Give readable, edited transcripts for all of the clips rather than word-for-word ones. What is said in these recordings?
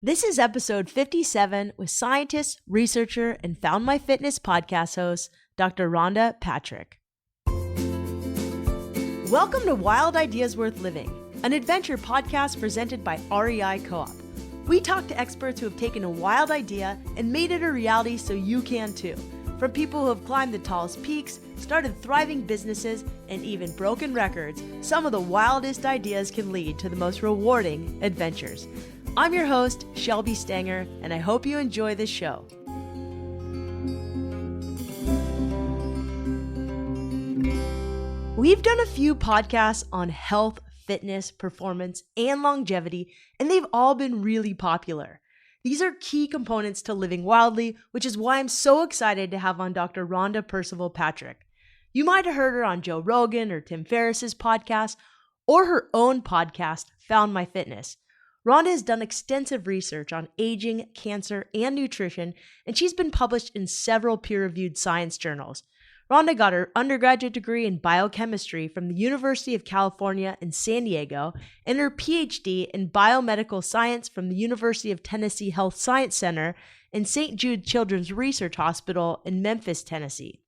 This is episode 57 with scientist, researcher, and Found My Fitness podcast host, Dr. Rhonda Patrick. Welcome to Wild Ideas Worth Living, an adventure podcast presented by REI Co-op. We talk to experts who have taken a wild idea and made it a reality so you can too. From people who have climbed the tallest peaks, started thriving businesses, and even broken records, some of the wildest ideas can lead to the most rewarding adventures. I'm your host, Shelby Stanger, and I hope you enjoy this show. We've done a few podcasts on health, fitness, performance, and longevity, and they've all been really popular. These are key components to living wildly, which is why I'm so excited to have on Dr. Rhonda Patrick. You might have heard her on Joe Rogan or Tim Ferriss's podcast, or her own podcast, Found My Fitness. Rhonda has done extensive research on aging, cancer, and nutrition, and she's been published in several peer-reviewed science journals. Rhonda got her undergraduate degree in biochemistry from the University of California in San Diego and her PhD in biomedical science from the University of Tennessee Health Science Center and St. Jude Children's Research Hospital in Memphis, Tennessee.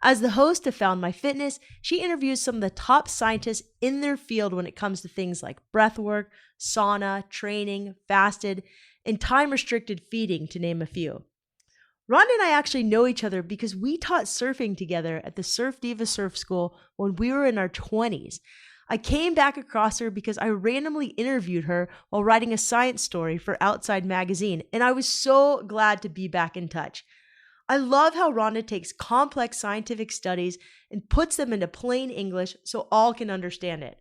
As the host of Found My Fitness, she interviews some of the top scientists in their field when it comes to things like breathwork, sauna, training, fasted, and time-restricted feeding, to name a few. Rhonda and I actually know each other because we taught surfing together at the Surf Diva Surf School when we were in our 20s. I came back across her because I randomly interviewed her while writing a science story for Outside Magazine, and I was so glad to be back in touch. I love how Rhonda takes complex scientific studies and puts them into plain English so all can understand it.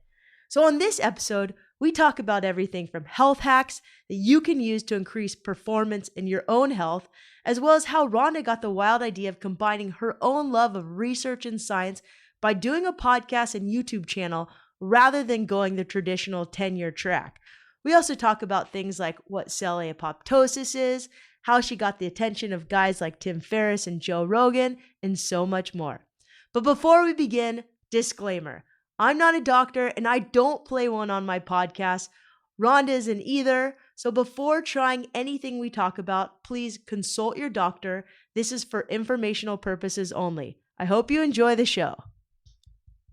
So on this episode, we talk about everything from health hacks that you can use to increase performance in your own health, as well as how Rhonda got the wild idea of combining her own love of research and science by doing a podcast and YouTube channel rather than going the traditional 10-year track. We also talk about things like what cell apoptosis is, how she got the attention of guys like Tim Ferriss and Joe Rogan, and so much more. But before we begin, disclaimer. I'm not a doctor and I don't play one on my podcast. Rhonda isn't either. So before trying anything we talk about, please consult your doctor. This is for informational purposes only. I hope you enjoy the show.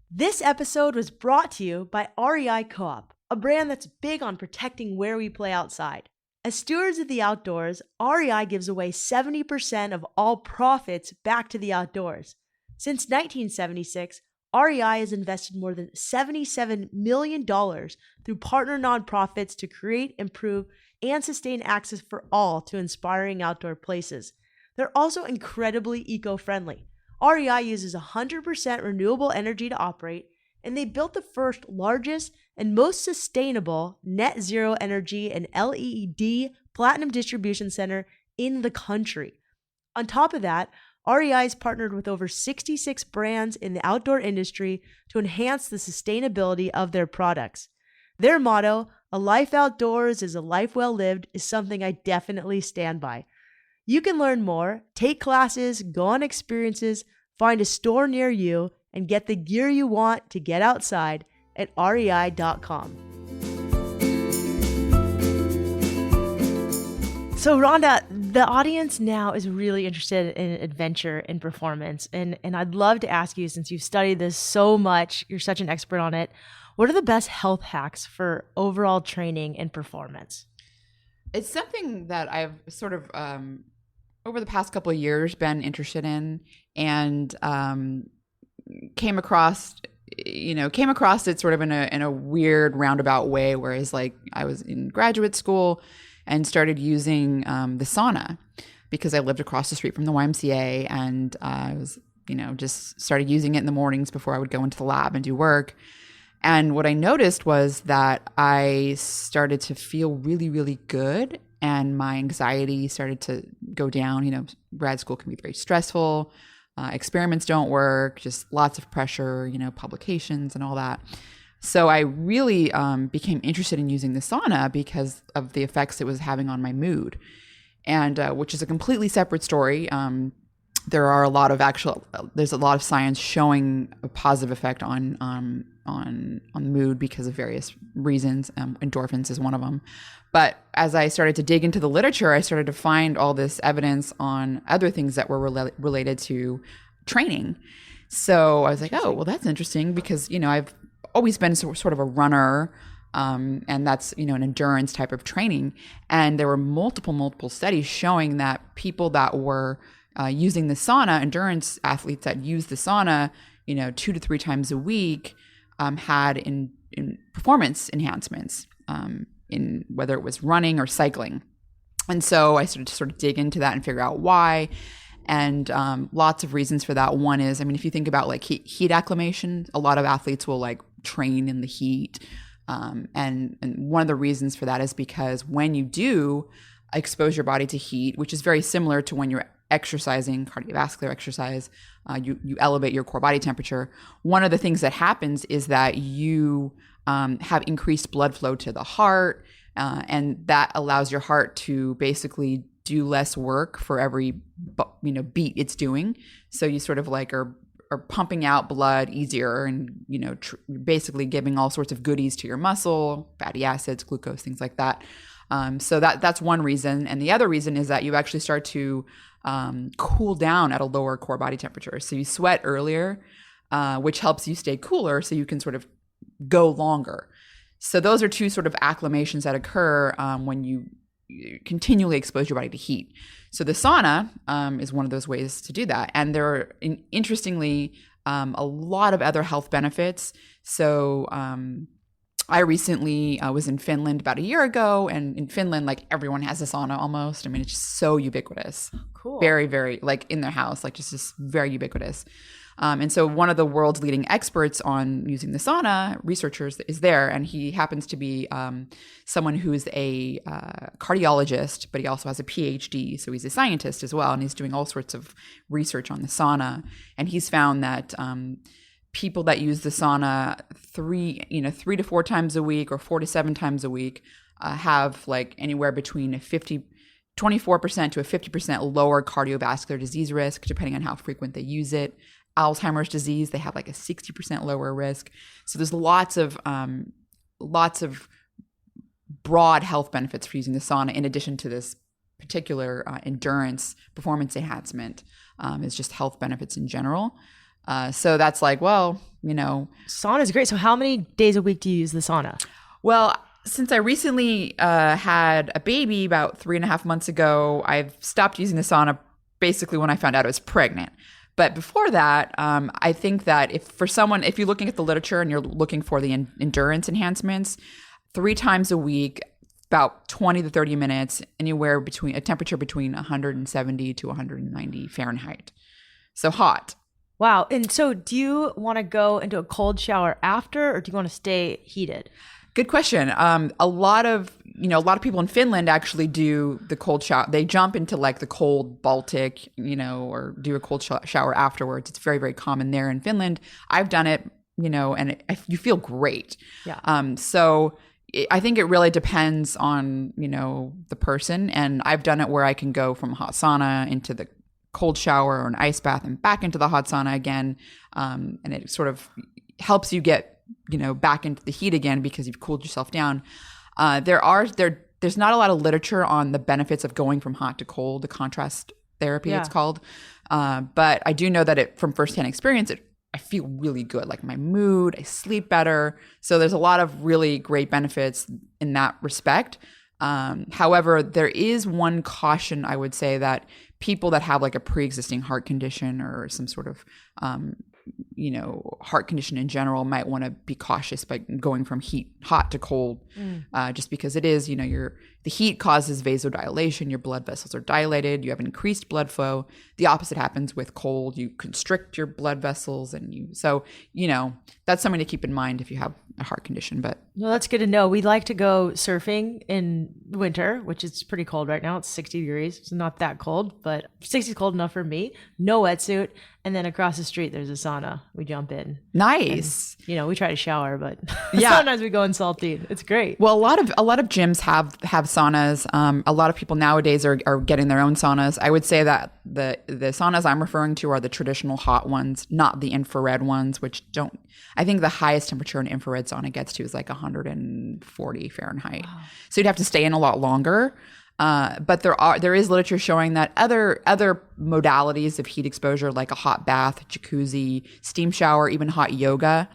This episode was brought to you by REI Co-op, a brand that's big on protecting where we play outside. As stewards of the outdoors, REI gives away 70% of all profits back to the outdoors. Since 1976, REI has invested more than $77 million through partner nonprofits to create, improve, and sustain access for all to inspiring outdoor places. They're also incredibly eco-friendly. REI uses 100% renewable energy to operate, and they built the first, largest, and most sustainable net zero energy and LED platinum distribution center in the country. On top of that, REI has partnered with over 66 brands in the outdoor industry to enhance the sustainability of their products. Their motto, "A life outdoors is a life well lived," is something I definitely stand by. You can learn more, take classes, go on experiences, find a store near you, and get the gear you want to get outside at rei.com. So Rhonda, the audience now is really interested in adventure and performance. And I'd love to ask you, since you've studied this so much, you're such an expert on it, what are the best health hacks for overall training and performance? It's something that I've sort of, over the past couple of years, been interested in, and came across it sort of in a weird roundabout way, whereas like I was in graduate school and started using the sauna because I lived across the street from the YMCA, and I was, just started using it in the mornings before I would go into the lab and do work. And what I noticed was that I started to feel really, really good, and my anxiety started to go down. Grad school can be very stressful. Experiments don't work, just lots of pressure, publications and all that. So I really became interested in using the sauna because of the effects it was having on my mood, and which is a completely separate story. there's a lot of science showing a positive effect on mood because of various reasons. Endorphins is one of them. But as I started to dig into the literature, I started to find all this evidence on other things that were related to training. So I was like, oh, well, that's interesting because, I've always been sort of a runner, and that's, an endurance type of training. And there were multiple studies showing that people that were using the sauna, endurance athletes that use the sauna, 2 to 3 times a week, had in performance enhancements, in whether it was running or cycling. And so I started to sort of dig into that and figure out why. And lots of reasons for that. One is, if you think about like heat acclimation, a lot of athletes will like train in the heat. And one of the reasons for that is because when you do expose your body to heat, which is very similar to when you're exercising, cardiovascular exercise, you elevate your core body temperature. One of the things that happens is that you have increased blood flow to the heart, and that allows your heart to basically do less work for every beat it's doing. So you sort of like are pumping out blood easier, and basically giving all sorts of goodies to your muscle, fatty acids, glucose, things like that. So that's one reason. And the other reason is that you actually start to cool down at a lower core body temperature. So you sweat earlier, which helps you stay cooler so you can sort of go longer. So those are two sort of acclimations that occur when you continually expose your body to heat. So the sauna is one of those ways to do that. And there are, interestingly, a lot of other health benefits. So I recently was in Finland about a year ago, and in Finland, like everyone has a sauna almost. It's just so ubiquitous. Cool. Very, very, like in their house, like just very ubiquitous. And so one of the world's leading experts on using the sauna, researchers, is there, and he happens to be someone who's a cardiologist, but he also has a PhD, so he's a scientist as well, and he's doing all sorts of research on the sauna. And he's found that people that use the sauna 3 to 4 times a week or 4 to 7 times a week have like anywhere between 24% to a 50% lower cardiovascular disease risk, depending on how frequent they use it. Alzheimer's disease, they have like a 60% lower risk. So there's lots of broad health benefits for using the sauna, in addition to this particular endurance performance enhancement. It's just health benefits in general. So that's like, well, sauna is great. So how many days a week do you use the sauna? Well, since I recently had a baby about 3.5 months ago, I've stopped using the sauna basically when I found out I was pregnant. But before that, I think that if you're looking at the literature and you're looking for the endurance enhancements, 3 times a week, about 20 to 30 minutes, anywhere between a temperature between 170 to 190 Fahrenheit. So hot. Wow. And so do you want to go into a cold shower after, or do you want to stay heated? Good question. A lot of people in Finland actually do the cold shower. They jump into like the cold Baltic, or do a cold shower afterwards. It's very, very common there in Finland. I've done it, and you feel great. Yeah. So I think it really depends on, the person. And I've done it where I can go from hot sauna into the cold shower or an ice bath and back into the hot sauna again. And it sort of helps you get back into the heat again because you've cooled yourself down. There's not a lot of literature on the benefits of going from hot to cold, the contrast therapy it's called. But I do know that from firsthand experience, I feel really good, like my mood, I sleep better. So there's a lot of really great benefits in that respect. However, there is one caution, I would say, that people that have like a pre-existing heart condition or some sort of heart condition in general might want to be cautious by going from hot to cold, just because it is, the heat causes vasodilation. Your blood vessels are dilated. You have increased blood flow. The opposite happens with cold. You constrict your blood vessels, so that's something to keep in mind if you have a heart condition. But well, that's good to know. We like to go surfing in winter, which is pretty cold right now. It's 60 degrees. It's not that cold, but 60 is cold enough for me. No wetsuit. And then across the street, there's a sauna. We jump in. Nice. And, we try to shower, but yeah. sometimes we go in salty. It's great. Well, a lot of gyms have saunas. A lot of people nowadays are getting their own saunas. I would say that the saunas I'm referring to are the traditional hot ones, not the infrared ones, which don't. I think the highest temperature an infrared sauna gets to is like 140 Fahrenheit. Wow. So you'd have to stay in a lot longer. But there is literature showing that other modalities of heat exposure, like a hot bath, jacuzzi, steam shower, even hot yoga,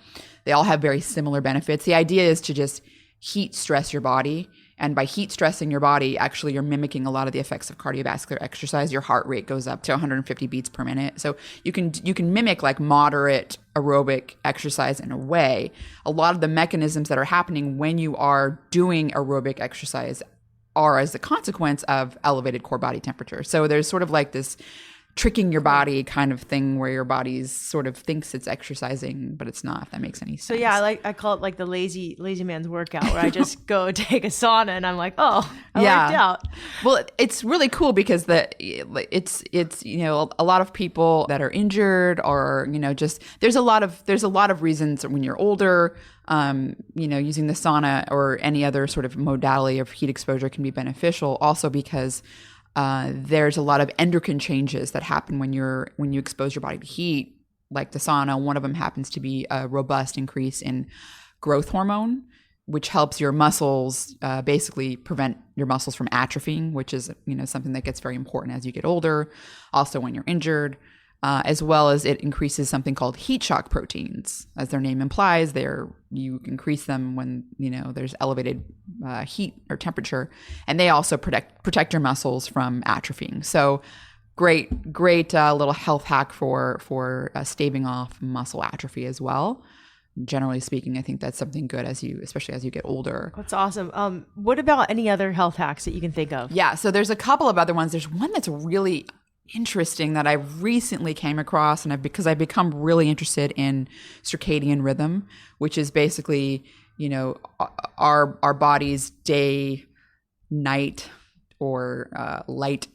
they all have very similar benefits. The idea is to just heat stress your body. And by heat stressing your body, actually you're mimicking a lot of the effects of cardiovascular exercise. Your heart rate goes up to 150 beats per minute. So you can mimic like moderate aerobic exercise in a way. A lot of the mechanisms that are happening when you are doing aerobic exercise are as a consequence of elevated core body temperature. So there's sort of like this tricking your body kind of thing where your body sort of thinks it's exercising, but it's not, if that makes any sense. So yeah, I call it like the lazy man's workout, where I just go take a sauna and I'm like, oh, I worked out. Well, it's really cool because it's a lot of people that are injured or just there's a lot of reasons when you're older, using the sauna or any other sort of modality of heat exposure can be beneficial. Also because there's a lot of endocrine changes that happen when you expose your body to heat, like the sauna. One of them happens to be a robust increase in growth hormone, which helps your muscles, basically prevent your muscles from atrophying, which is something that gets very important as you get older. Also when you're injured, as well as it increases something called heat shock proteins. As their name implies, you increase them when there's elevated heat or temperature, and they also protect your muscles from atrophying. So great little health hack for staving off muscle atrophy as well. Generally speaking, I think that's something good especially as you get older. That's awesome. What about any other health hacks that you can think of? Yeah, so there's a couple of other ones. There's one that's really interesting that I recently came across, and because I've become really interested in circadian rhythm, which is basically, our body's day, night, or light,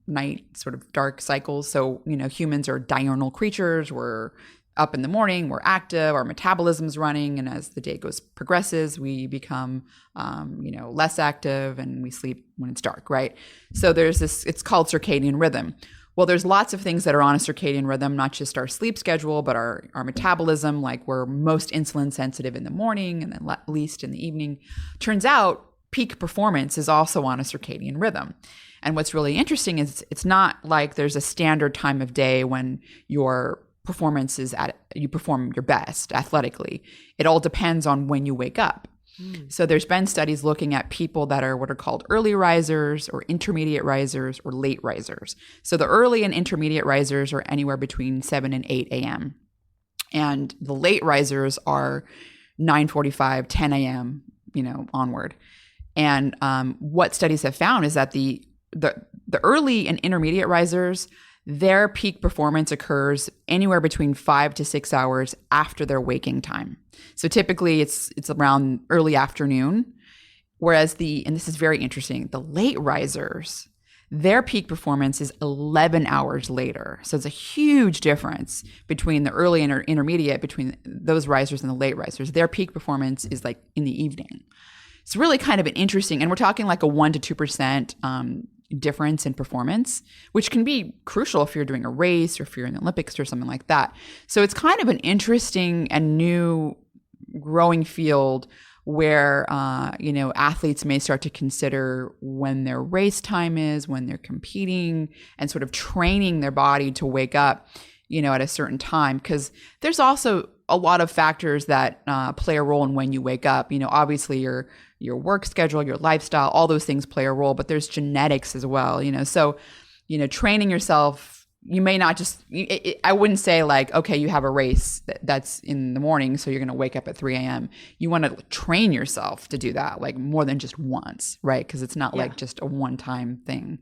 night, sort of dark cycles. So, humans are diurnal creatures. We're up in the morning, we're active, our metabolism's running, and as the day progresses, we become, less active, and we sleep when it's dark, right? So there's this, it's called circadian rhythm. Well, there's lots of things that are on a circadian rhythm, not just our sleep schedule, but our metabolism, like we're most insulin sensitive in the morning and then least in the evening. Turns out peak performance is also on a circadian rhythm. And what's really interesting is it's not like there's a standard time of day when your performance you perform your best athletically. It all depends on when you wake up. So there's been studies looking at people that are what are called early risers or intermediate risers or late risers. So the early and intermediate risers are anywhere between 7 and 8 a.m. And the late risers are 9:45, 10 a.m., onward. And what studies have found is that the early and intermediate risers, their peak performance occurs anywhere between 5 to 6 hours after their waking time. So typically it's around early afternoon, whereas and this is very interesting, the late risers, their peak performance is 11 hours later. So it's a huge difference between the early and intermediate, between those risers and the late risers. Their peak performance is like in the evening. It's really kind of an interesting, and we're talking like a 1% to 2% difference in performance, which can be crucial if you're doing a race or if you're in the Olympics or something like that. So it's kind of an interesting and new growing field where, athletes may start to consider when their race time is, when they're competing, and sort of training their body to wake up, at a certain time. Because there's also a lot of factors that play a role in when you wake up. Obviously your work schedule, your lifestyle, all those things play a role, but there's genetics as well, So, training yourself, you may not just, I wouldn't say like, okay, you have a race that's in the morning, so you're going to wake up at 3 a.m. You want to train yourself to do that, like more than just once, right? Because it's not like just a one-time thing.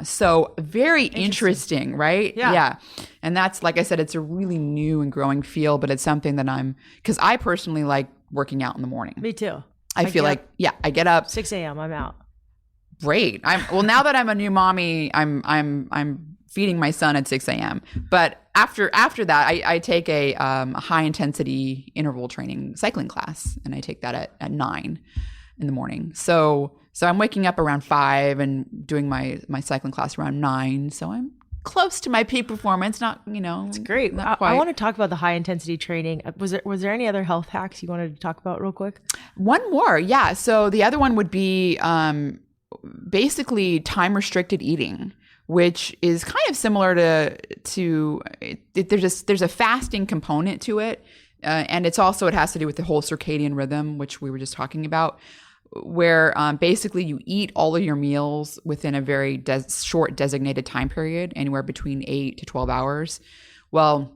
So very interesting, right? Yeah. And that's, like I said, it's a really new and growing field, but it's something that because I personally like working out in the morning. Me too. I feel like, I get up 6 a.m. I'm out. Great. Now that I'm a new mommy, I'm feeding my son at 6 a.m. But after that, I take a high intensity interval training cycling class, and I take that at 9 in the morning. So So I'm waking up around 5 and doing my cycling class around 9. So I'm close to my peak performance. Not, It's great. Not quite. I want to talk about the high intensity training. Was there any other health hacks you wanted to talk about real quick? One more. Yeah. So the other one would be basically time restricted eating, which is kind of similar to there's a fasting component to it. And it has to do with the whole circadian rhythm, which we were just talking about, where basically you eat all of your meals within a very short designated time period, anywhere between 8 to 12 hours. Well,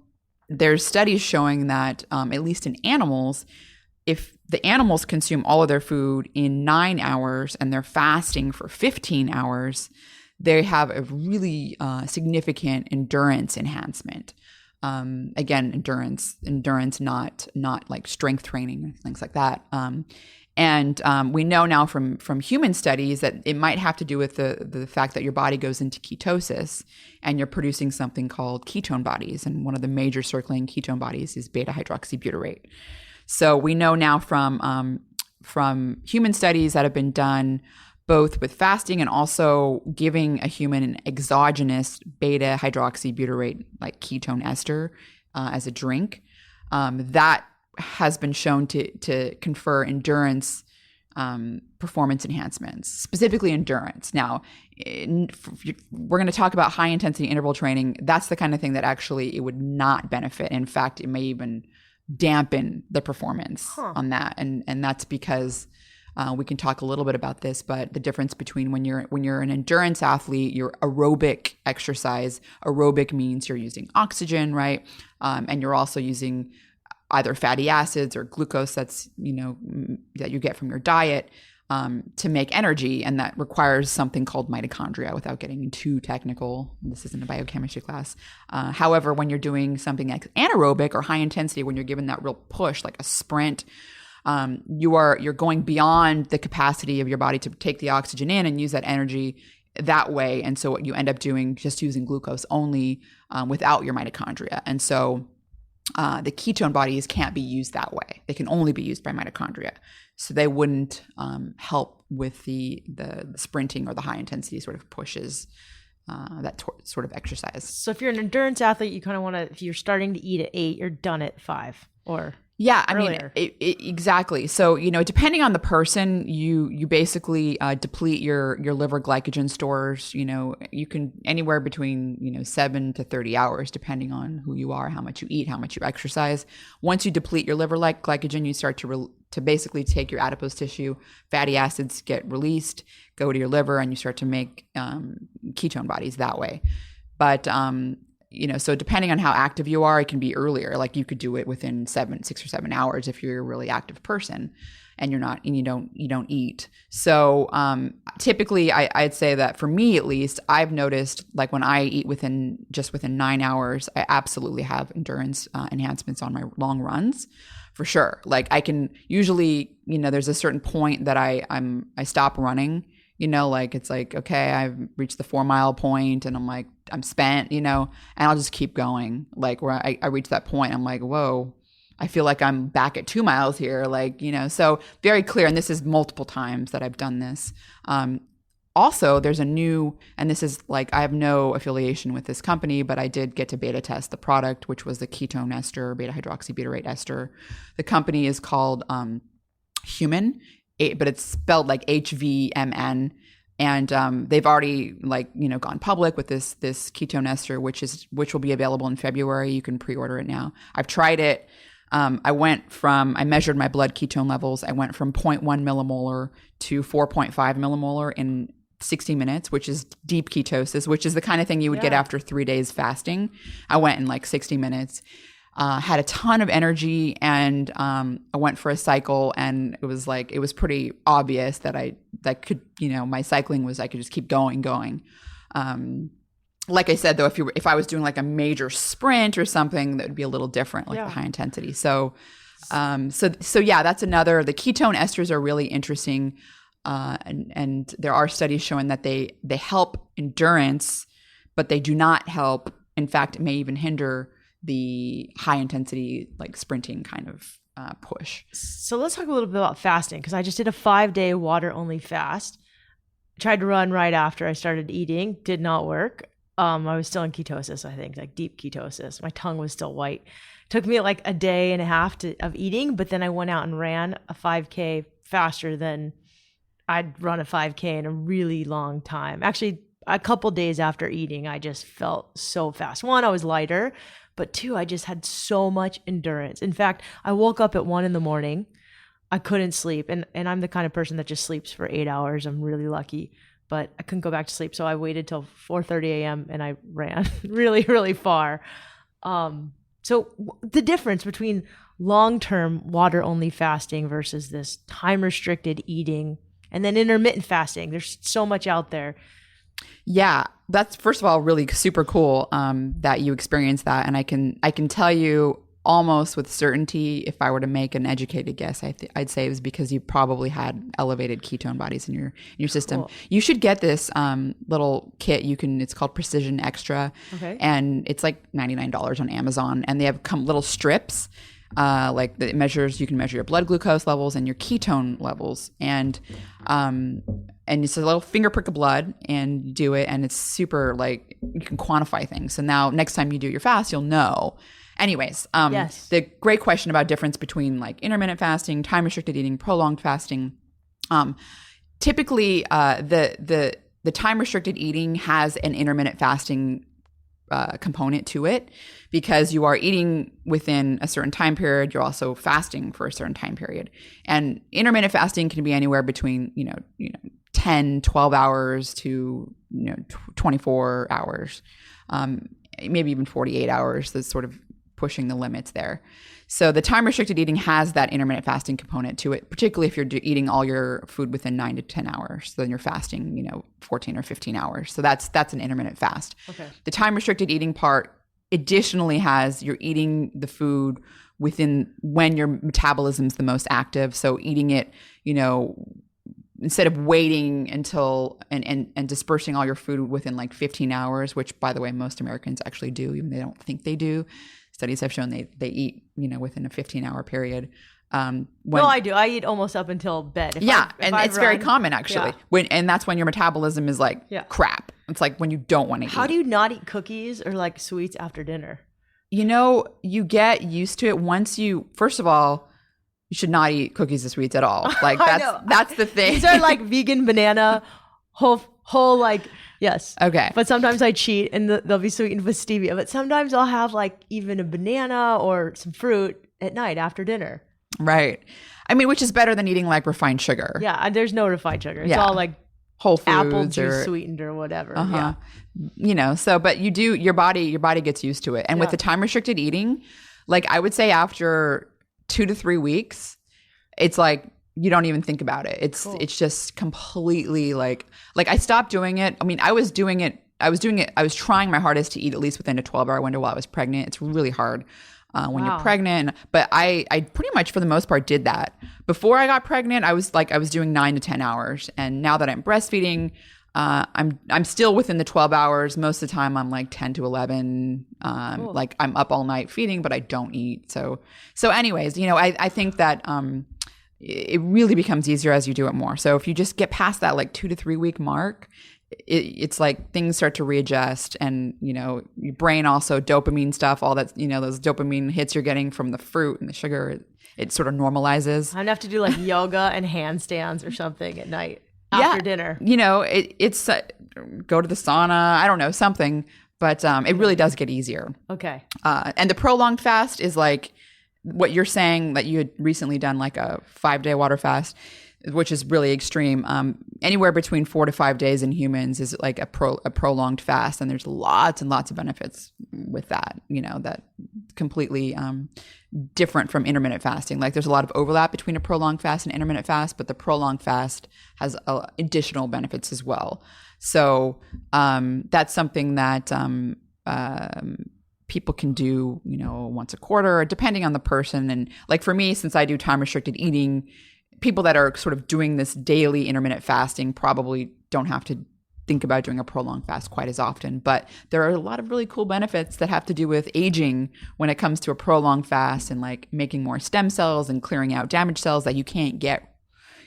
there's studies showing that at least in animals, if the animals consume all of their food in 9 hours and they're fasting for 15 hours, they have a really significant endurance enhancement. Again, endurance, not like strength training and things like that. And we know now from human studies that it might have to do with the fact that your body goes into ketosis and you're producing something called ketone bodies. And one of the major circulating ketone bodies is beta hydroxybutyrate. So we know now from human studies that have been done both with fasting and also giving a human an exogenous beta hydroxybutyrate, like ketone ester, as a drink, that has been shown to confer endurance performance enhancements, specifically endurance. Now, we're going to talk about high intensity interval training. That's the kind of thing that actually it would not benefit. In fact, it may even dampen the performance on that. And that's because we can talk a little bit about this, but the difference between when you're an endurance athlete, your aerobic exercise. Aerobic means you're using oxygen, right? And you're also using either fatty acids or glucose that you get from your diet to make energy, and that requires something called mitochondria without getting too technical. This isn't a biochemistry class. However, when you're doing something like anaerobic or high intensity, when you're given that real push, like a sprint, you're going beyond the capacity of your body to take the oxygen in and use that energy that way. And so what you end up doing, just using glucose only without your mitochondria. And so the ketone bodies can't be used that way. They can only be used by mitochondria. So they wouldn't help with the sprinting or the high intensity sort of pushes, sort of exercise. So if you're an endurance athlete, you kind of want to, if you're starting to eat at 8, you're done at 5 or yeah, earlier. I mean, exactly. So, depending on the person, you basically deplete your liver glycogen stores. You can anywhere between, 7 to 30 hours, depending on who you are, how much you eat, how much you exercise. Once you deplete your liver glycogen, you start to basically take your adipose tissue, fatty acids get released, go to your liver, and you start to make ketone bodies that way. But so depending on how active you are, it can be earlier. Like you could do it within 6 or 7 hours if you're a really active person and you don't eat. So typically I'd say that for me, at least, I've noticed like when I eat within 9 hours, I absolutely have endurance enhancements on my long runs for sure. Like I can usually, there's a certain point that I stop running. Like it's like, okay, I've reached the 4 mile point and I'm like, I'm spent, and I'll just keep going. Like where I reach that point, I'm like, whoa, I feel like I'm back at 2 miles here. Like, so very clear. And this is multiple times that I've done this. Also, there's a new, and this is like, I have no affiliation with this company, but I did get to beta test the product, which was the ketone ester, beta hydroxybutyrate ester. The company is called Human, but it's spelled like HVMN. And they've already gone public with this ketone ester, which will be available in February. You can pre-order it now. I've tried it. I measured my blood ketone levels. I went from 0.1 millimolar to 4.5 millimolar in 60 minutes, which is deep ketosis, which is the kind of thing you would get after 3 days fasting. I went in like 60 minutes. Had a ton of energy, and I went for a cycle, and it was pretty obvious that my cycling was, I could just keep going. Like I said, though, if I was doing like a major sprint or something, that would be a little different, like the high intensity. So yeah, that's another. The ketone esters are really interesting, and there are studies showing that they help endurance, but they do not help. In fact, it may even hinder the high intensity, like sprinting kind of push. So let's talk a little bit about fasting, because I just did a 5-day water only fast. tried to run right after I started eating. Did not work. I was still in ketosis, I think, like deep ketosis. My tongue was still white. Took me like a day and a half of eating, but then I went out and ran a 5K faster than I'd run a 5K in a really long time. Actually, a couple days after eating, I just felt so fast. One, I was lighter, but two, I just had so much endurance. In fact, I woke up at 1 a.m. I couldn't sleep. And I'm the kind of person that just sleeps for 8 hours. I'm really lucky, but I couldn't go back to sleep. So I waited till 4:30 a.m. and I ran really, really far. So the difference between long-term water-only fasting versus this time-restricted eating and then intermittent fasting, there's so much out there. Yeah, that's first of all really super cool that you experienced that, and I can tell you almost with certainty, if I were to make an educated guess, I'd say it was because you probably had elevated ketone bodies in your system. Cool. You should get this little kit. It's called Precision Extra, okay, and it's like $99 on Amazon, and they have little strips. Like that measures, you can measure your blood glucose levels and your ketone levels, and it's a little finger prick of blood, and you do it, and it's super like you can quantify things. So now next time you do your fast, you'll know. Anyways, yes. The great question about difference between like intermittent fasting, time restricted eating, prolonged fasting. Typically, the time restricted eating has an intermittent fasting component to it, because you are eating within a certain time period. You're also fasting for a certain time period, and intermittent fasting can be anywhere between 10, 12 hours to 24 hours, maybe even 48 hours. That's sort of pushing the limits there. So the time restricted eating has that intermittent fasting component to it, particularly if you're eating all your food within 9 to 10 hours. So then you're fasting, 14 or 15 hours. So that's an intermittent fast. Okay. The time restricted eating part additionally has you're eating the food within when your metabolism's the most active. So eating it, instead of waiting until and dispersing all your food within like 15 hours, which by the way, most Americans actually do, even they don't think they do. Studies have shown they eat, within a 15-hour period. No, I do. I eat almost up until bed. It's very common actually. Yeah. And that's when your metabolism is like crap. It's like when you don't want to eat. How do you not eat cookies or like sweets after dinner? You get used to it first of all, you should not eat cookies or sweets at all. Like that's the thing. These are like vegan banana, whole like, yes. Okay. But sometimes I cheat and they'll be sweetened with stevia. But sometimes I'll have like even a banana or some fruit at night after dinner. Right. I mean, which is better than eating like refined sugar. Yeah. There's no refined sugar. It's all like whole foods apple juice sweetened or whatever. Uh-huh. Yeah. But your body gets used to it. And with the time restricted eating, like I would say after 2 to 3 weeks, it's like you don't even think about it. It's just completely like I stopped doing it. I mean, I was trying my hardest to eat at least within a 12-hour window while I was pregnant. It's really hard when you're pregnant. But I pretty much for the most part did that. Before I got pregnant, I was doing 9 to 10 hours. And now that I'm breastfeeding, I'm still within the 12 hours. Most of the time I'm like 10 to 11. Cool. Like I'm up all night feeding, but I don't eat. So anyways, I think that it really becomes easier as you do it more. So if you just get past that like 2 to 3 week mark, it's like things start to readjust, and your brain also dopamine stuff, all that, those dopamine hits you're getting from the fruit and the sugar, it sort of normalizes. I'd have to do like yoga and handstands or something at night after dinner. It's go to the sauna, I don't know, something, but it really does get easier. Okay. And the prolonged fast is like what you're saying, that you had recently done like a 5-day water fast, which is really extreme. Anywhere between 4 to 5 days in humans is like a prolonged fast, and there's lots and lots of benefits with that. That completely different from intermittent fasting. Like there's a lot of overlap between a prolonged fast and intermittent fast, but the prolonged fast has additional benefits as well. So that's something that people can do, once a quarter, depending on the person. And like for me, since I do time restricted eating, people that are sort of doing this daily intermittent fasting probably don't have to think about doing a prolonged fast quite as often. But there are a lot of really cool benefits that have to do with aging when it comes to a prolonged fast, and like making more stem cells and clearing out damaged cells that you can't get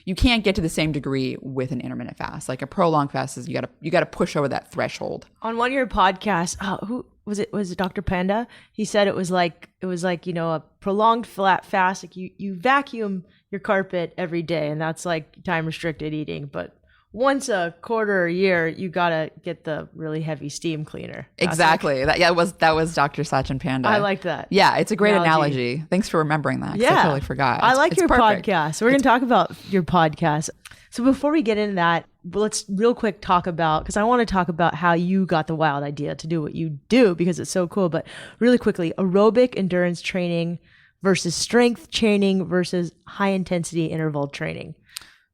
you can't get to the same degree with an intermittent fast. Like a prolonged fast is you gotta push over that threshold. On one of your podcasts, who was it? Was it Dr. Panda? He said it was like a prolonged flat fast. Like you vacuum your carpet every day, and that's like time restricted eating. But once a quarter or a year, you gotta get the really heavy steam cleaner. Exactly. That was Dr. Sachin Panda. I like that. Yeah, it's a great analogy. Thanks for remembering that. Yeah, I totally forgot. I like your podcast. So we're gonna talk about your podcast. So before we get into that, let's real quick talk about, because I want to talk about how you got the wild idea to do what you do because it's so cool. But really quickly, aerobic endurance training versus strength training versus high intensity interval training.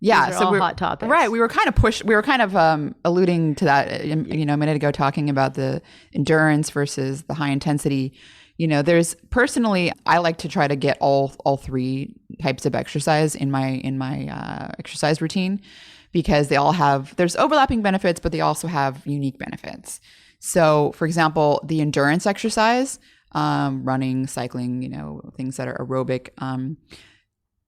Yeah, so we're hot topics. Right. We were kind of alluding to that, a minute ago, talking about the endurance versus the high intensity. There's personally, I like to try to get all three types of exercise in my exercise routine, because there's overlapping benefits, but they also have unique benefits. So, for example, the endurance exercise, running, cycling, things that are aerobic,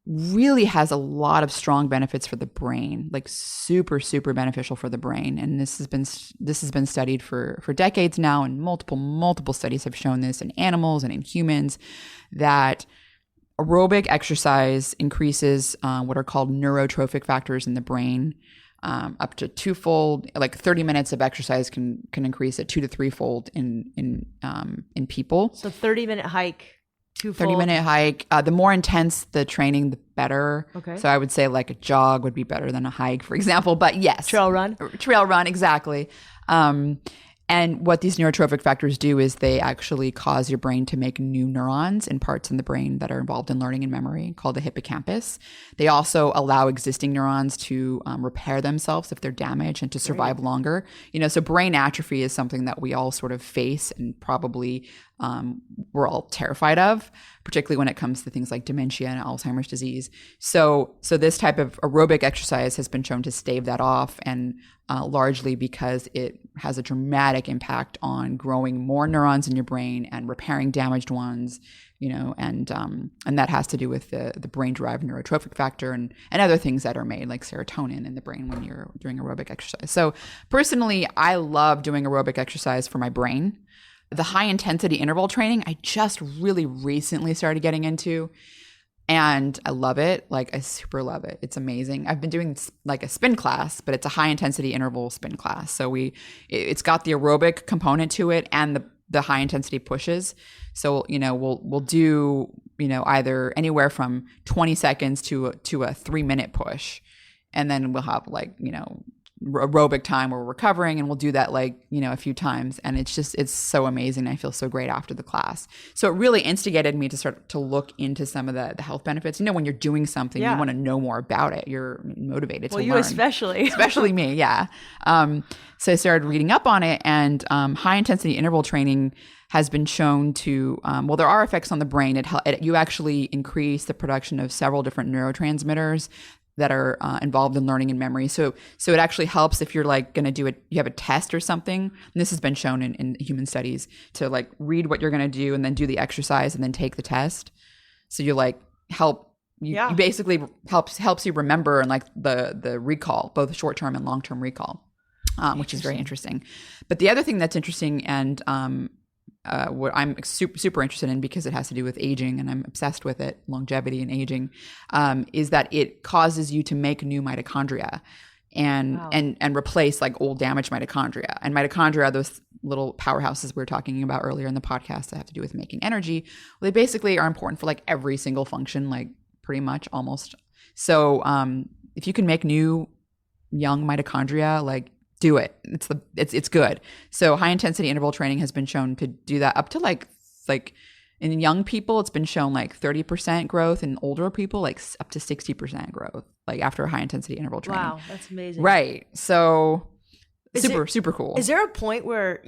really has a lot of strong benefits for the brain, like super, super beneficial for the brain. And this has been studied for decades now, and multiple studies have shown this in animals and in humans, that aerobic exercise increases what are called neurotrophic factors in the brain, up to twofold. Like 30 minutes of exercise can increase it 2 to 3-fold in people. So 30-minute hike. 30-minute hike. The more intense the training, the better. Okay. So I would say like a jog would be better than a hike, for example. But yes. Trail run, exactly. And what these neurotrophic factors do is they actually cause your brain to make new neurons in parts in the brain that are involved in learning and memory, called the hippocampus. They also allow existing neurons to repair themselves if they're damaged and to survive longer. So brain atrophy is something that we all sort of face, and probably we're all terrified of, particularly when it comes to things like dementia and Alzheimer's disease. So this type of aerobic exercise has been shown to stave that off, and largely because it has a dramatic impact on growing more neurons in your brain and repairing damaged ones, and that has to do with the brain-derived neurotrophic factor and other things that are made, like serotonin in the brain when you're doing aerobic exercise. So personally, I love doing aerobic exercise for my brain. The high-intensity interval training, I just really recently started getting into, and I love it. Like, I super love it. It's amazing. I've been doing like a spin class, but it's a high-intensity interval spin class. So it's got the aerobic component to it and the high-intensity pushes. So, we'll do, either anywhere from 20 seconds to a 3-minute push. And then we'll have aerobic time where we're recovering, and we'll do that a few times, and it's so amazing. I feel so great after the class. So it really instigated me to start to look into some of the health benefits. When you're doing something, you want to know more about it. You're motivated to learn. Well, you especially me, yeah. So I started reading up on it, and high intensity interval training has been shown to there are effects on the brain. You actually increase the production of several different neurotransmitters that are involved in learning and memory. So it actually helps if you're going to do it, you have a test or something. And this has been shown in human studies, to read what you're going to do and then do the exercise and then take the test. So you you basically helps you remember, and the recall, both short-term and long-term recall, which is very interesting. But the other thing that's interesting, and what I'm super interested in, because it has to do with aging, and I'm obsessed with it, longevity and aging, is that it causes you to make new mitochondria and replace old damaged mitochondria. And mitochondria, those little powerhouses we were talking about earlier in the podcast that have to do with making energy, well, they basically are important for every single function, pretty much almost. So if you can make new young mitochondria, do it. It's good. So high intensity interval training has been shown to do that up to in young people, it's been shown 30% growth. In older people, up to 60% growth, after high intensity interval training. Wow, that's amazing. Right. So super cool. Is there a point where,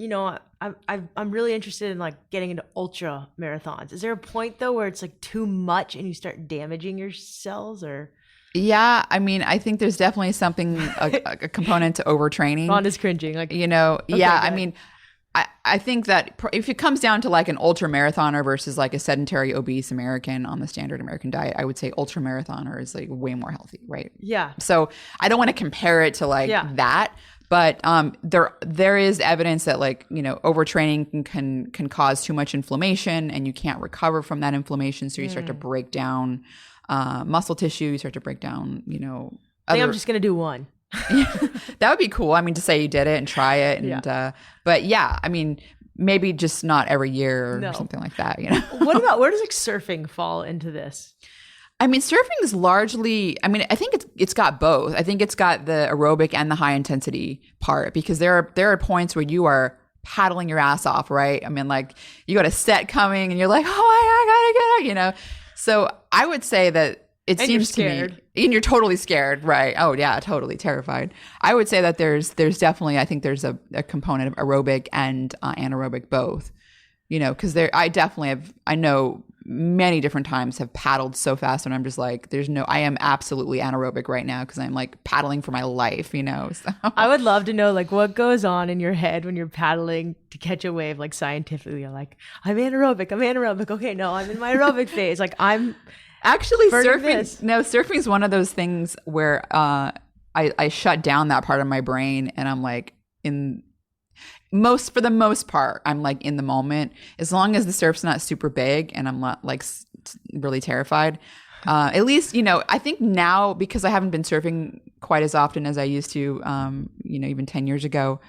I'm really interested in getting into ultra marathons. Is there a point though where it's too much and you start damaging your cells, or? Yeah, I think there's definitely something, a component to overtraining. Rhonda's cringing. Okay, yeah, I I think that if it comes down to like an ultra marathoner versus like a sedentary obese American on the standard American diet, I would say ultra marathoner is like way more healthy, right? Yeah. So I don't want to compare it to like that, but there is evidence that like, you know, overtraining can cause too much inflammation and you can't recover from that inflammation. So you start to break down muscle tissue, you start to break down, you know. I think I'm just gonna do one. That would be cool. I mean, to say you did it and try it, and but yeah, I mean, maybe just not every year or something like that. You know, where does like surfing fall into this? I mean, surfing is largely. I mean, I think it's got both. I think it's got the aerobic and the high intensity part because there are points where you are paddling your ass off, right? I mean, like you got a set coming and you're like, oh, I gotta get it, you know. So I would say that. It seems to me, and you're totally scared, right? Oh yeah, totally terrified. I would say that there's definitely, I think there's a component of aerobic and anaerobic both, you know, because I know many different times have paddled so fast and I'm just like, I am absolutely anaerobic right now because I'm like paddling for my life, you know. So. I would love to know like what goes on in your head when you're paddling to catch a wave, like scientifically. You're like, I'm anaerobic. Okay, no, I'm in my aerobic phase. Like I'm. Actually, surfing is one of those things where I shut down that part of my brain and I'm like for the most part, I'm like in the moment. As long as the surf's not super big and I'm not like really terrified. At least, you know, I think now because I haven't been surfing quite as often as I used to, you know, even 10 years ago,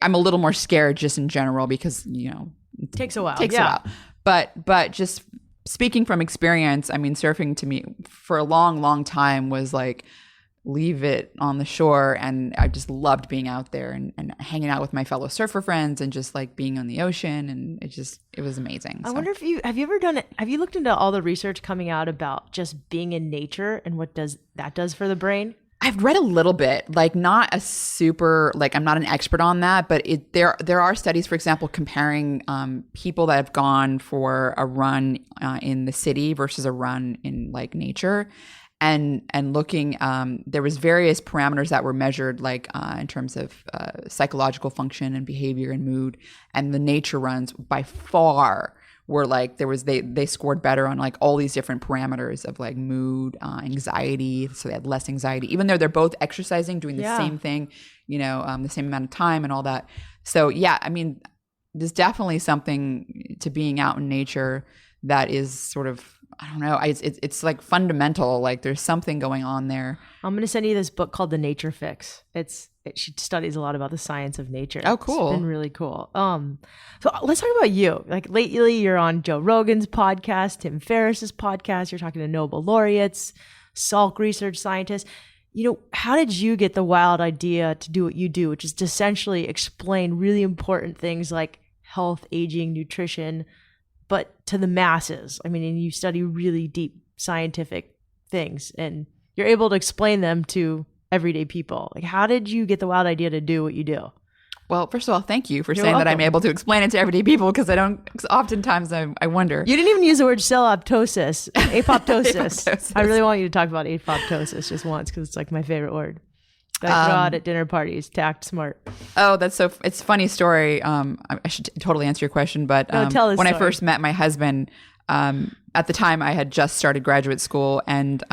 I'm a little more scared just in general because, you know. It takes a while. A while. But just speaking from experience, I mean, surfing to me for a long, long time was like, leave it on the shore. And I just loved being out there and hanging out with my fellow surfer friends and just like being on the ocean. And it was amazing. I wonder if have you looked into all the research coming out about just being in nature and what that does for the brain? I've read a little bit, like not a super, like I'm not an expert on that, but there are studies, for example, comparing people that have gone for a run in the city versus a run in like nature, and looking. There was various parameters that were measured, like in terms of psychological function and behavior and mood, and the nature runs by far were like they scored better on like all these different parameters of like mood, anxiety. So they had less anxiety, even though they're both exercising, doing the same thing, you know, the same amount of time and all that. So yeah, I mean, there's definitely something to being out in nature that is sort of, I don't know, it's like fundamental. Like there's something going on there. I'm going to send you this book called The Nature Fix. She studies a lot about the science of nature. Oh, cool. It's been really cool. So let's talk about you. Like lately you're on Joe Rogan's podcast, Tim Ferriss's podcast. You're talking to Nobel laureates, Salk research scientists. You know, how did you get the wild idea to do what you do, which is to essentially explain really important things like health, aging, nutrition, but to the masses? I mean, and you study really deep scientific things and you're able to explain them to everyday people. Like, how did you get the wild idea to do what you do? Well, first of all, thank you for saying that I'm able to explain it to everyday people because oftentimes I wonder. You didn't even use the word apoptosis. Apoptosis. I really want you to talk about apoptosis just once because it's like my favorite word. That I throw out at dinner parties, tact smart. Oh, it's a funny story. I should totally answer your question, but tell us when I first met my husband, at the time I had just started graduate school and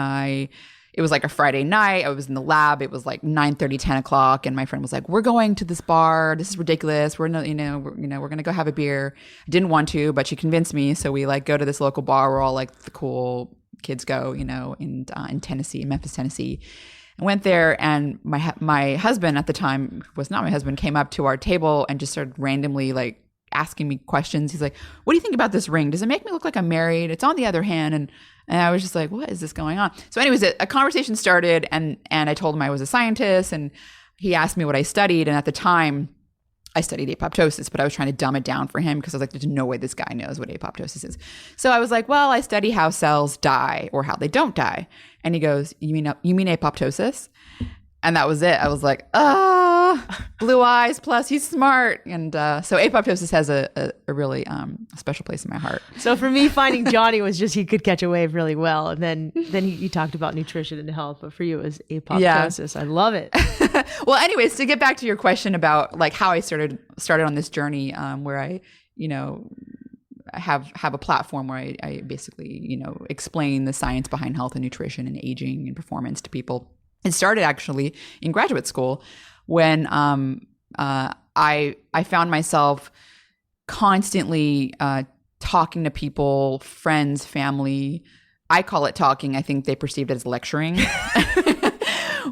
it was like a Friday night. I was in the lab. It was like 9:30, 10 o'clock. And my friend was like, we're going to this bar. This is ridiculous. We're going to go have a beer. I didn't want to, but she convinced me. So we like go to this local bar where all like the cool kids go, you know, in Tennessee, Memphis, Tennessee. I went there and my husband at the time, who was not my husband, came up to our table and just started randomly like asking me questions. He's like, what do you think about this ring? Does it make me look like I'm married? It's on the other hand. And I was just like, what is this going on? So anyways, a conversation started and I told him I was a scientist and he asked me what I studied. And at the time I studied apoptosis, but I was trying to dumb it down for him because I was like, there's no way this guy knows what apoptosis is. So I was like, well, I study how cells die or how they don't die. And he goes, you mean apoptosis? And that was it. I was like, blue eyes, plus he's smart. And so apoptosis has a really special place in my heart. So for me, finding Johnny was just he could catch a wave really well. And then you talked about nutrition and health. But for you, it was apoptosis. Yeah. I love it. Well, anyways, to get back to your question about like how I started on this journey, where I, have a platform where I basically, explain the science behind health and nutrition and aging and performance to people. It started actually in graduate school when I found myself constantly talking to people, friends, family. I call it talking. I think they perceived it as lecturing,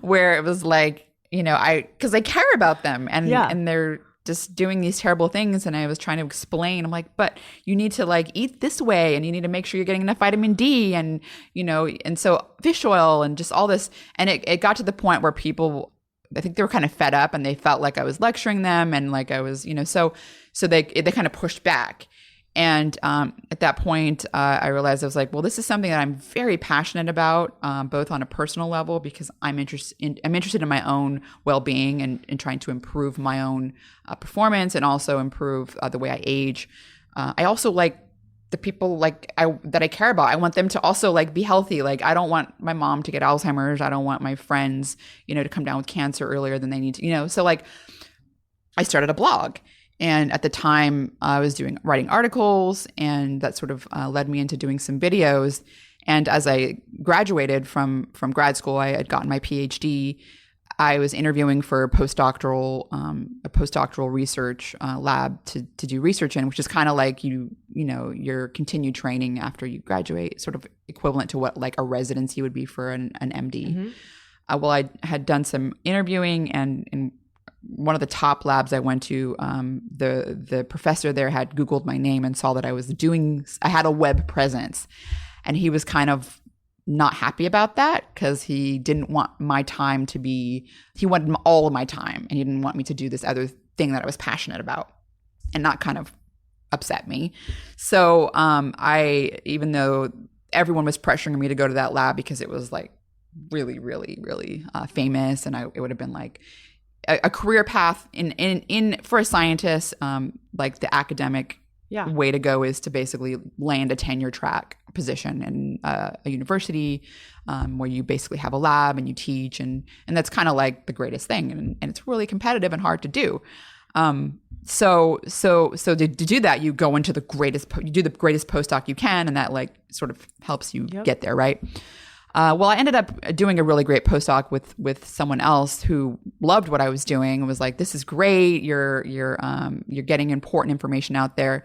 where it was like, because I care about them and they're just doing these terrible things. And I was trying to explain, I'm like, but you need to like eat this way and you need to make sure you're getting enough vitamin D and, and so fish oil and just all this. And it got to the point where people, I think they were kind of fed up and they felt like I was lecturing them and like I was, so they kind of pushed back. And at that point, I realized I was like, well, this is something that I'm very passionate about, both on a personal level because I'm interested in my own well-being and trying to improve my own performance and also improve the way I age. I also like the people that I care about. I want them to also like be healthy. Like I don't want my mom to get Alzheimer's. I don't want my friends, to come down with cancer earlier than they need to, so like I started a blog. And at the time, I was writing articles, and that sort of led me into doing some videos. And as I graduated from grad school, I had gotten my PhD. I was interviewing for a postdoctoral research lab to do research in, which is kind of like your continued training after you graduate, sort of equivalent to what like a residency would be for an MD. Mm-hmm. Well, I had done some interviewing, and one of the top labs I went to, the professor there had Googled my name and saw that I had a web presence. And he was kind of not happy about that because he didn't want my time he wanted all of my time. And he didn't want me to do this other thing that I was passionate about. And that kind of upset me. So even though everyone was pressuring me to go to that lab because it was like really, really, really famous, and it would have been like a career path in for a scientist, like the academic way to go is to basically land a tenure track position in a university, where you basically have a lab and you teach, and that's kind of like the greatest thing, and it's really competitive and hard to do. So to do that, you go into you do the greatest postdoc you can, and that like sort of helps you get there, right? Well, I ended up doing a really great postdoc with someone else who loved what I was doing and was like, "This is great. You're getting important information out there."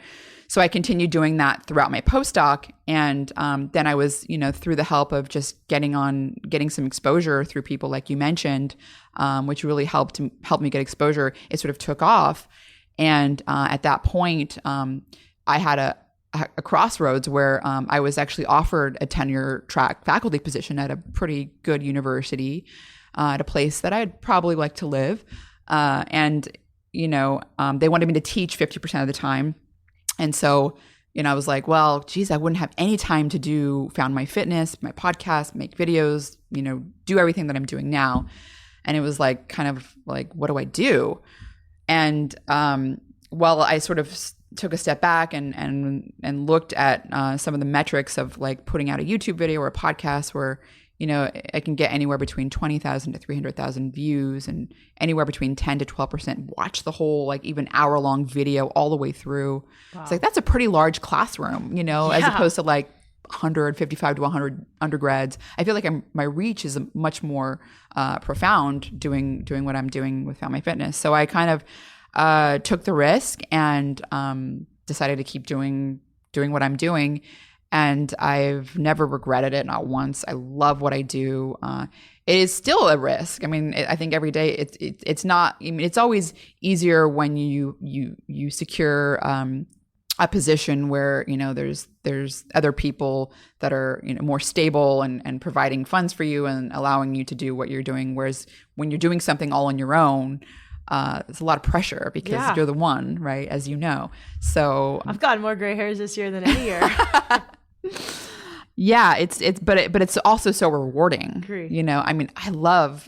So I continued doing that throughout my postdoc, and then I was, through the help of just getting some exposure through people like you mentioned, which really helped me get exposure. It sort of took off, and at that point, I had a crossroads where I was actually offered a tenure track faculty position at a pretty good university, at a place that I'd probably like to live. And they wanted me to teach 50% of the time. And so, I was like, well, geez, I wouldn't have any time to do Found My Fitness, my podcast, make videos, do everything that I'm doing now. And it was like, kind of like, what do I do? And well, I sort of took a step back and looked at some of the metrics of like putting out a YouTube video or a podcast where, I can get anywhere between 20,000 to 300,000 views and anywhere between 10 to 12% watch the whole like even hour-long video all the way through. Wow. It's like, that's a pretty large classroom, as opposed to like 155 to 100 undergrads. I feel like my reach is much more profound doing what I'm doing with Found My Fitness. So I kind of took the risk and decided to keep doing what I'm doing. And I've never regretted it, not once. I love what I do. It is still a risk. I mean, I think every day it's not. I mean, it's always easier when you secure a position where there's other people that are more stable and providing funds for you and allowing you to do what you're doing. Whereas when you're doing something all on your own, it's a lot of pressure because you're the one, right? As you know. So I've gotten more gray hairs this year than any year. Yeah, but it's also so rewarding. Agree. I mean, I love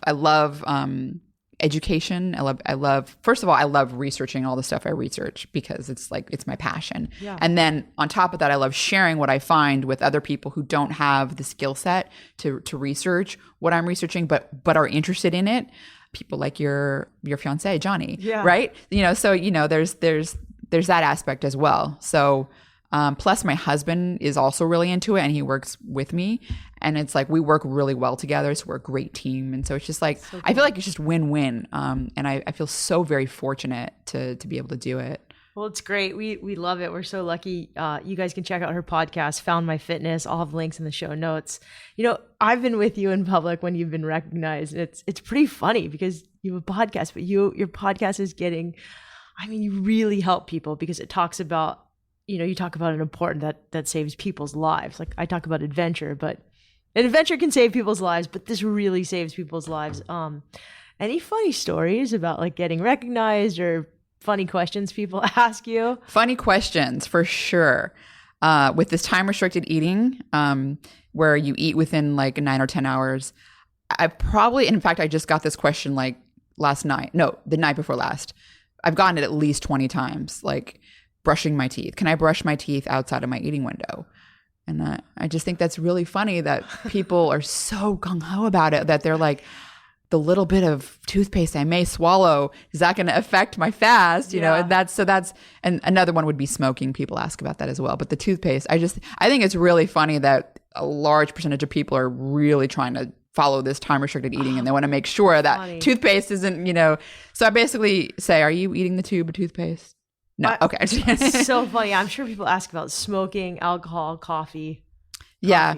education. I love first of all, I love researching all the stuff I research because it's my passion. Yeah. And then on top of that, I love sharing what I find with other people who don't have the skill set to research what I'm researching, but are interested in it. people like your fiance, Johnny, Yeah. right? So, there's that aspect as well. So, plus my husband is also really into it and he works with me, and it's like we work really well together. So we're a great team. And so it's just like, so cool. I feel like it's just win-win. And I feel so very fortunate to be able to do it. Well, it's great. We love it. We're so lucky. You guys can check out her podcast, Found My Fitness. I'll have links in the show notes. I've been with you in public when you've been recognized. It's pretty funny because you have a podcast, but your podcast is getting, you really help people because it talks about, you talk about an important that saves people's lives. Like I talk about adventure, but an adventure can save people's lives, but this really saves people's lives. Any funny stories about like getting recognized or funny questions people ask you? Funny questions for sure. With this time restricted eating, where you eat within like 9 or 10 hours, in fact, I just got this question like the night before last. I've gotten it at least 20 times, like brushing my teeth. Can I brush my teeth outside of my eating window? And I just think that's really funny that people are so gung-ho about it, that they're like, the little bit of toothpaste I may swallow, is that going to affect my fast? You know, and another one would be smoking. People ask about that as well. But the toothpaste, I think it's really funny that a large percentage of people are really trying to follow this time restricted eating, and they want to make sure that toothpaste isn't, so I basically say, are you eating the tube of toothpaste? No. Okay. It's so funny. I'm sure people ask about smoking, alcohol, coffee. Yeah.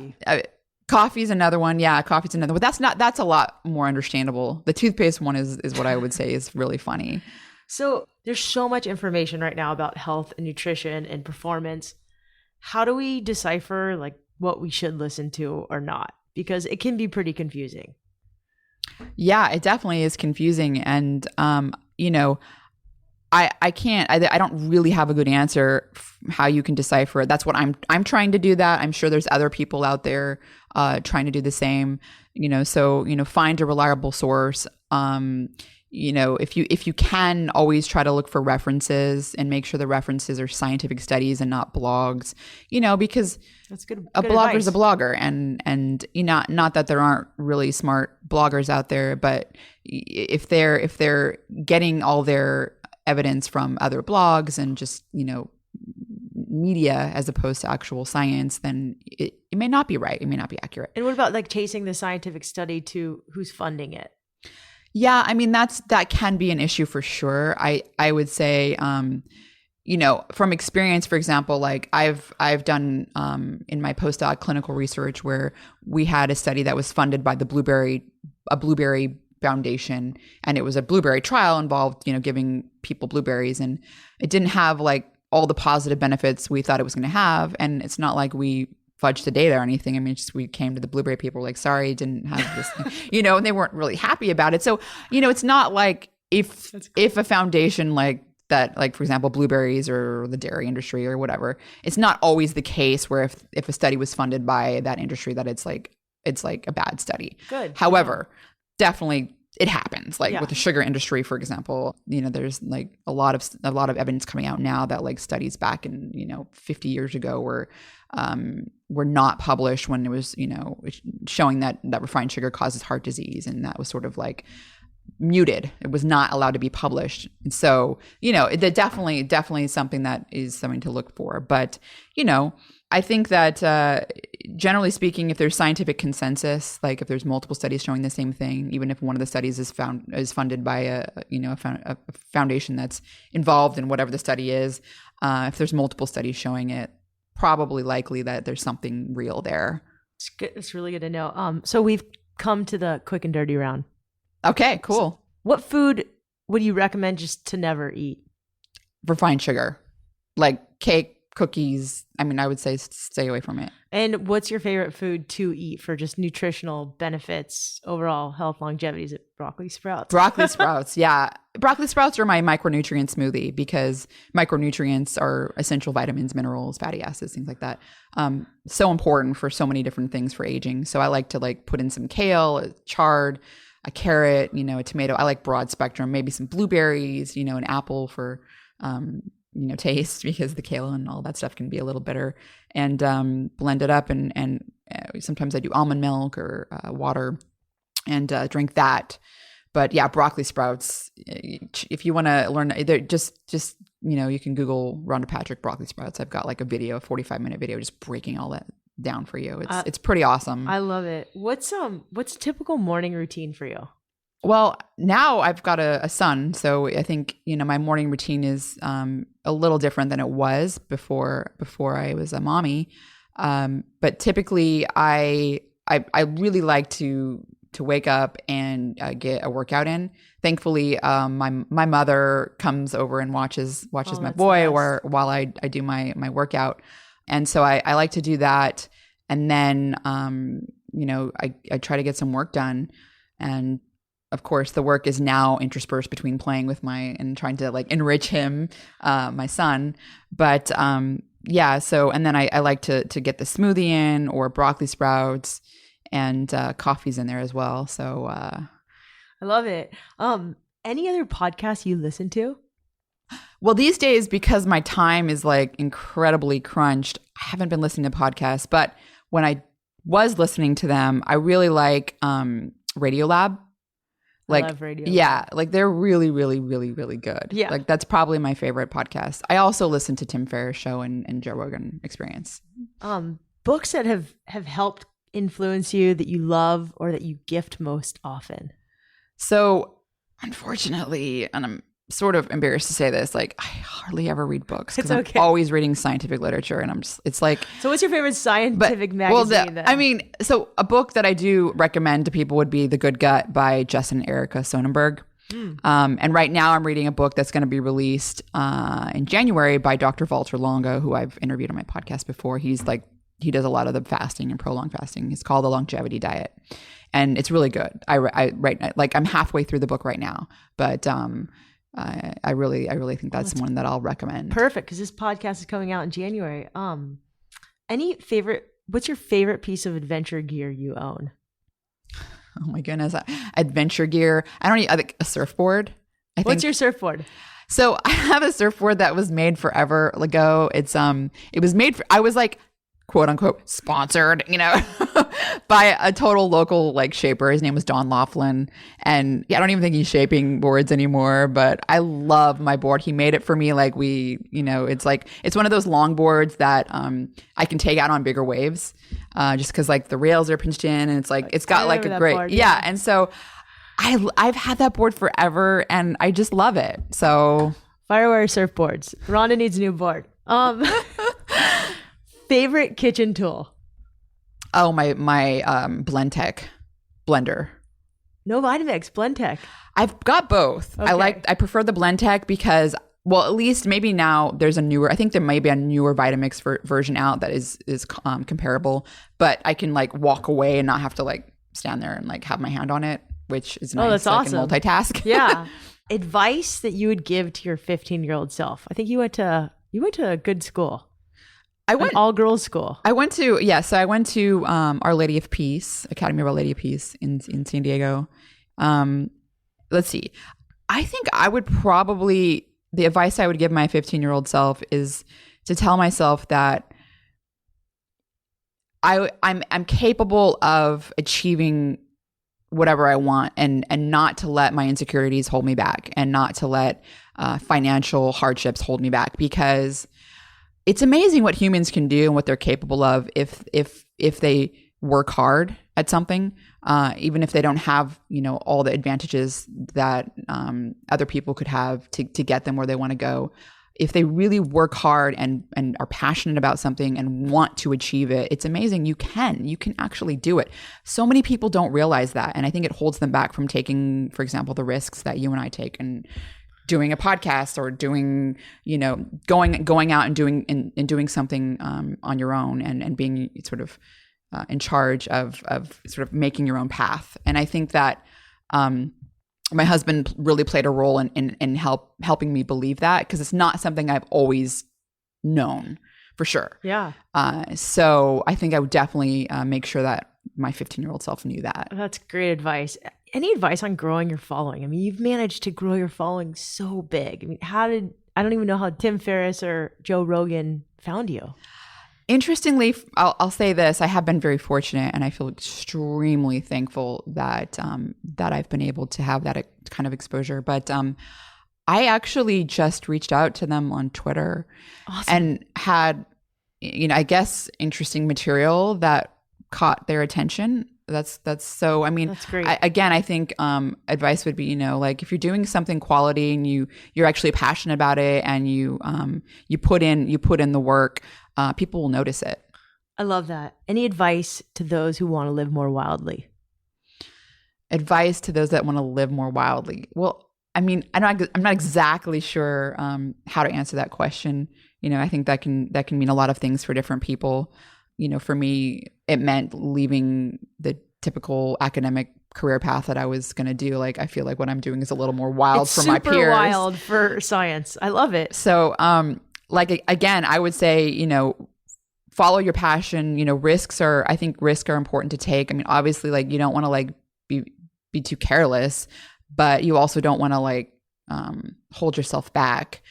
Coffee's another one. Yeah, coffee's another one. That's a lot more understandable. The toothpaste one is what I would say is really funny. So there's so much information right now about health and nutrition and performance. How do we decipher like what we should listen to or not? Because it can be pretty confusing. Yeah, it definitely is confusing. And, I don't really have a good answer how you can decipher it. That's what I'm trying to do that. I'm sure there's other people out there trying to do the same, so, find a reliable source. If you can, always try to look for references and make sure the references are scientific studies and not blogs, because that's good. A blogger is a blogger, and not that there aren't really smart bloggers out there, but if they're getting all their evidence from other blogs and just, media as opposed to actual science, then it may not be right. It may not be accurate. And what about like chasing the scientific study to who's funding it? Yeah, that can be an issue for sure. I would say, from experience, for example, like I've done in my postdoc clinical research where we had a study that was funded by a blueberry foundation, and it was a blueberry trial involved, giving people blueberries, and it didn't have like all the positive benefits we thought it was going to have. And it's not like we fudged the data or anything. We came to the blueberry people like, sorry, it didn't have this thing, and they weren't really happy about it. So, it's not like if a foundation like that, like for example, blueberries or the dairy industry or whatever, it's not always the case where if a study was funded by that industry that it's like a bad study. Good. However, definitely it happens. Like with the sugar industry, for example, there's like a lot of evidence coming out now that like studies back in, 50 years ago were not published when it was, showing that refined sugar causes heart disease. And that was sort of like muted. It was not allowed to be published. And so, it definitely something that is something to look for. But, I think that generally speaking, if there's scientific consensus, like if there's multiple studies showing the same thing, even if one of the studies is funded by a foundation that's involved in whatever the study is, if there's multiple studies showing it, probably likely that there's something real there. It's good. It's really good to know. So we've come to the quick and dirty round. Okay, cool. So what food would you recommend just to never eat? Refined sugar, like cake, cookies. I would say stay away from it. And what's your favorite food to eat for just nutritional benefits, overall health, longevity? Is it broccoli sprouts? Broccoli sprouts, yeah. Broccoli sprouts are my micronutrient smoothie because micronutrients are essential vitamins, minerals, fatty acids, things like that. So important for so many different things for aging. So I like to put in some kale, chard, a carrot, a tomato. I like broad spectrum, maybe some blueberries, an apple for taste, because the kale and all that stuff can be a little bitter, and blend it up. And sometimes I do almond milk or water and drink that. But yeah, broccoli sprouts. If you want to learn, they're just you can Google Rhonda Patrick broccoli sprouts. I've got like a 45-minute video just breaking all that down for you. It's pretty awesome. I love it. What's a typical morning routine for you? Well, now I've got a son, so I think my morning routine is a little different than it was before I was a mommy. But typically, I really like to wake up and get a workout in. Thankfully, my mother comes over and watches my boy while I do my workout, and so I like to do that. And then I try to get some work done, and of course, the work is now interspersed between playing with and trying to like enrich him, my son. But yeah, so, and then I like to get the smoothie in, or broccoli sprouts, and coffee's in there as well. So I love it. Any other podcasts you listen to? Well, these days, because my time is like incredibly crunched, I haven't been listening to podcasts. But when I was listening to them, I really like Radiolab. I love Radiolab. Yeah, like they're really, really, really, really good. Yeah, like that's probably my favorite podcast. I also listen to Tim Ferriss Show and Joe Rogan Experience. Books that have helped influence you, that you love, or that you gift most often? So, unfortunately, and I'm sort of embarrassed to say this, like I hardly ever read books because I'm always reading scientific literature, and it's like. So what's your favorite scientific magazine? Well, so a book that I do recommend to people would be The Good Gut by Justin and Erica Sonnenberg. And right now I'm reading a book that's going to be released in January by Dr. Walter Longo, who I've interviewed on my podcast before. He does a lot of the fasting and prolonged fasting. It's called The Longevity Diet, and it's really good. I'm halfway through the book right now, but I really think that's one that I'll recommend. Perfect, because this podcast is coming out in January. What's your favorite piece of adventure gear you own? Oh my goodness, adventure gear. I think a surfboard. What's your surfboard? So I have a surfboard that was made forever ago. It was made I was like, quote unquote, sponsored, by a total local like shaper. His name was Don Laughlin. And I don't even think he's shaping boards anymore, but I love my board. He made it for me. Like it's one of those long boards that I can take out on bigger waves, just because like the rails are pinched in, and it's got like a great, board, yeah. And so I've had that board forever, and I just love it. So Firewire surfboards. Rhonda needs a new board. Favorite kitchen tool? Oh, my Blendtec blender. No Vitamix, Blendtec. I've got both. Okay. I prefer the Blendtec because, well, at least maybe now there's I think there may be a newer Vitamix version out that is comparable, but I can like walk away and not have to like stand there and like have my hand on it, which is nice. Oh, that's awesome. I can multitask. Yeah. Advice that you would give to your 15-year-old self. I think you went to a good school. I went an all-girls school. I went to Our Lady of Peace, Academy of Our Lady of Peace in San Diego. Let's see. I think I would probably, the advice I would give my 15-year-old self is to tell myself that I'm capable of achieving whatever I want, and not to let my insecurities hold me back, and not to let financial hardships hold me back, because it's amazing what humans can do and what they're capable of if they work hard at something, even if they don't have, all the advantages that other people could have to get them where they want to go. If they really work hard and are passionate about something and want to achieve it, it's amazing. You can actually do it. So many people don't realize that. And I think it holds them back from taking, for example, the risks that you and I take, and doing a podcast, or doing, going out and doing something on your own, and being sort of in charge of sort of making your own path. And I think that my husband really played a role in helping me believe that, because it's not something I've always known for sure. Yeah. So I think I would definitely make sure that my 15-year-old self knew that. That's great advice. Any advice on growing your following? I mean, you've managed to grow your following so big. I mean, I don't even know how Tim Ferriss or Joe Rogan found you. Interestingly, I'll say this: I have been very fortunate, and I feel extremely thankful that that I've been able to have that kind of exposure. But I actually just reached out to them on Twitter, and had, I guess, interesting material that caught their attention. That's so. I mean, that's great. I think advice would be, like if you're doing something quality and you're actually passionate about it, and you put in the work, people will notice it. I love that. Any advice to those who want to live more wildly? Advice to those that want to live more wildly. Well, I mean, I'm not exactly sure how to answer that question. I think that can mean a lot of things for different people. For me, it meant leaving the typical academic career path that I was going to do. Like, I feel like what I'm doing is a little more wild for my peers. Super wild for science. I love it. So, again, I would say, follow your passion. Risks are important to take. I mean, obviously, you don't want to be too careless, but you also don't want to hold yourself back.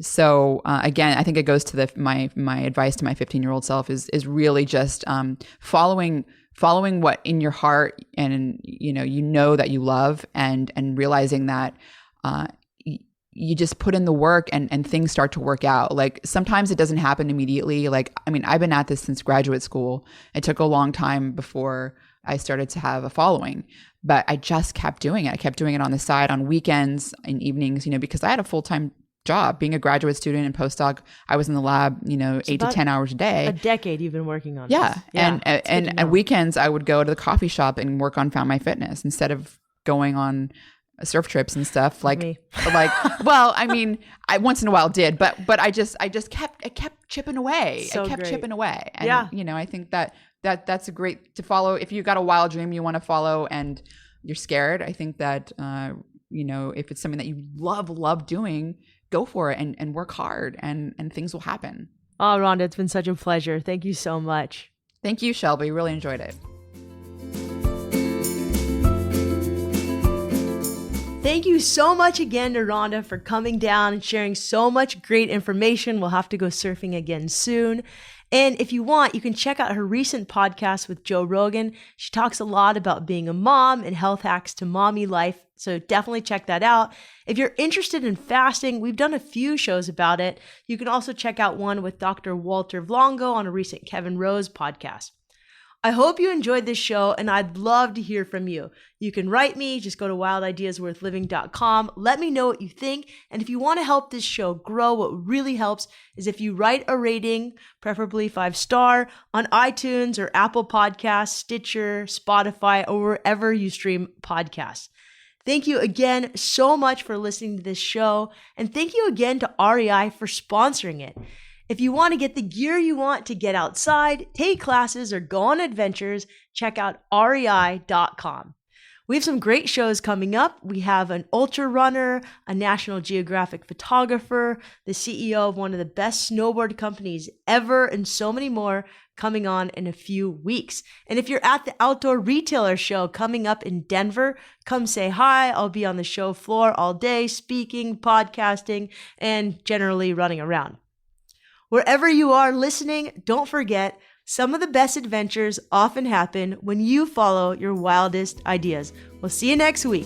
So again, I think it goes to my advice to my 15-year-old self is really just following what in your heart and that you love, and realizing that you just put in the work and things start to work out. Like, sometimes it doesn't happen immediately. I've been at this since graduate school. It took a long time before I started to have a following, but I just kept doing it. I kept doing it on the side, on weekends and evenings, because I had a full-time job being a graduate student and postdoc. I was in the lab, 8 to 10 hours a day. A decade you've been working on this. Yeah. And weekends I would go to the coffee shop and work on Found My Fitness instead of going on surf trips and stuff. Well, I mean, I once in a while did, but I just kept chipping away. So I kept great. chipping away. And I think that's a great to follow. If you got a wild dream you want to follow and you're scared, I think that if it's something that you love doing, go for it and work hard, and things will happen. Oh, Rhonda, it's been such a pleasure. Thank you so much. Thank you, Shelby. Really enjoyed it. Thank you so much again to Rhonda for coming down and sharing so much great information. We'll have to go surfing again soon. And if you want, you can check out her recent podcast with Joe Rogan. She talks a lot about being a mom and health hacks to mommy life. So definitely check that out. If you're interested in fasting, we've done a few shows about it. You can also check out one with Dr. Walter Vlongo on a recent Kevin Rose podcast. I hope you enjoyed this show, and I'd love to hear from you. You can write me, just go to wildideasworthliving.com. Let me know what you think. And if you want to help this show grow, what really helps is if you write a rating, preferably 5-star, on iTunes or Apple Podcasts, Stitcher, Spotify, or wherever you stream podcasts. Thank you again so much for listening to this show. And thank you again to REI for sponsoring it. If you want to get the gear you want to get outside, take classes, or go on adventures, check out rei.com. We have some great shows coming up. We have an ultra runner, a National Geographic photographer, the CEO of one of the best snowboard companies ever, and so many more coming on in a few weeks. And if you're at the Outdoor Retailer Show coming up in Denver, come say hi. I'll be on the show floor all day, speaking, podcasting, and generally running around. Wherever you are listening, don't forget, some of the best adventures often happen when you follow your wildest ideas. We'll see you next week.